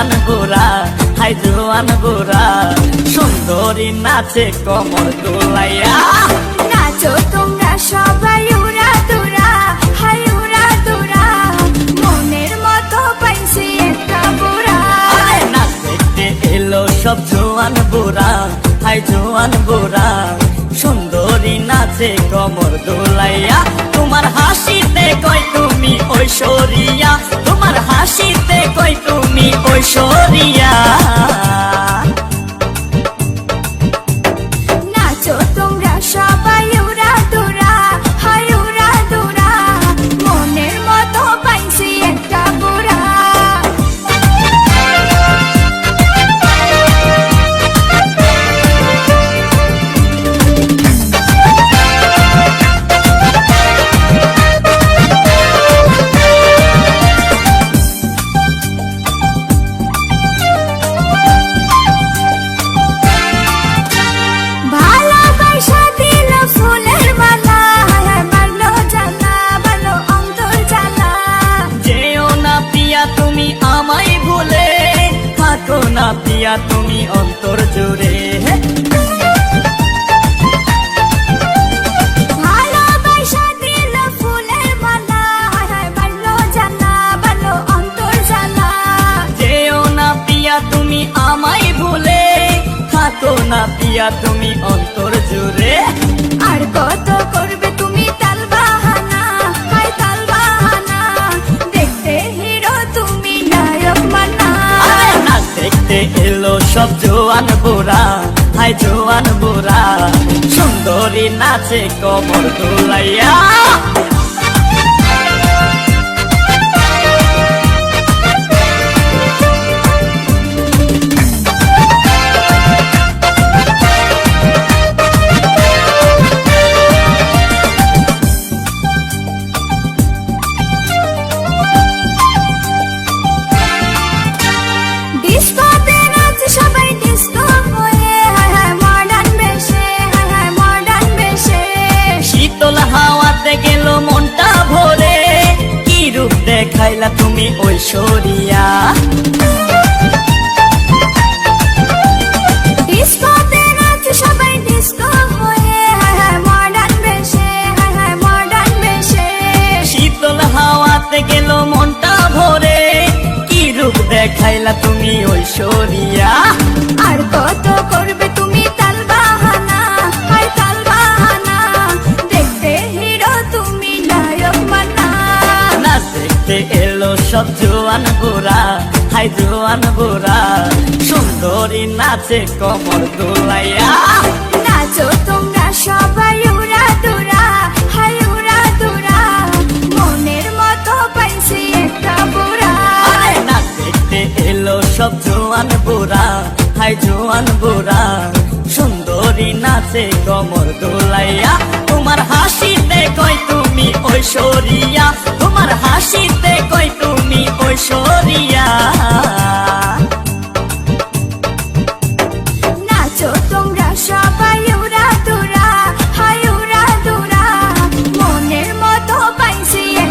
জোয়ান বুড়া, হাই জোয়ান বুড়া, সুন্দরী নাচে কমর দোলাইয়া। নাচো তোমরা সবাই উড়া দুরা, হাই উড়া দুরা, মনের মতো পাইছি একটা বুড়া। নাচ দেখতে এলো সব জোয়ান বুড়া, হাই জোয়ান বুড়া, সুন্দরী নাচে কমর দোলাইয়া। তোমার হাসিতে কই তুমি ঐশ্বরিয়া, তোমার হাসিতে কই তুমি ঐশ্বরিয়া। নাচো তোমরা সবাই উড়া দুরা, হাই উড়া দুরা, মনের মতো পাইছি একটা বুড়া। ভালোবাসা দিল ফুলের মালা, মারলো জ্বালা, ভালো অন্তর জ্বালা। যেও না পিয়া তুমি আমায় ভুলে, থাকো না পিয়া তুমি অন্তর জুড়ে। ভালোবাসা দিল ফুলের মালা, মারলো জ্বালা, ভালো অন্তর জ্বালা। যেও না পিয়া তুমি আমায় ভুলে, থাকো না পিয়া তুমি অন্তর জুড়ে। আর কত করবে তুমি তাল বাহানা, হাই তাল বাহানা, দেখতে হিরো তুমি নায়ক মানা। নাচ দেখতে এলো সব জোয়ান বুড়া, হাই জোয়ান বুড়া, সুন্দরী নাচে কমর দোলাইয়া। ডিস্কোতে নাচে সবাই ডিস্কো হয়ে, মডার্ন বেশে, মডার্ন বেশে। শীতল হাওয়াতে গেল মনটা ভরে, কি রূপ দেখাইলা তুমি ঐশ্বরিয়া। ডিস্কোতে নাচে সবাই ডিস্কো হয়ে, মডার্ন বেশে, মডার্ন বেশে। শীতল হাওয়াতে গেল মনটা ভরে, কি রূপ দেখাইলা তুমি ঐশ্বরিয়া। আর কত করবে তুমি তাল বাহানা, হাই তাল বাহানা, দেখতে হিরো তুমি নায়ক মানা। নাচ দেখতে এলো সব জোয়ান বুড়া, হাই জোয়ান বুড়া, সুন্দরী নাচে কমর দোলাইয়া। নাচো তোমরা সবাই উড়া দুরা, হাই উড়া দুরা, মনের মতো পাইছি একটা বুড়া। নাচ দেখতে এলো সব জোয়ান বুড়া, হাই জোয়ান বুড়া, সুন্দরী নাচে কমর দোলাইয়া। তোমার হাসিতে কই তুমি ঐশ্বরিয়া, তোমার হাসিতে কই তুমি ঐশ্বরিয়া।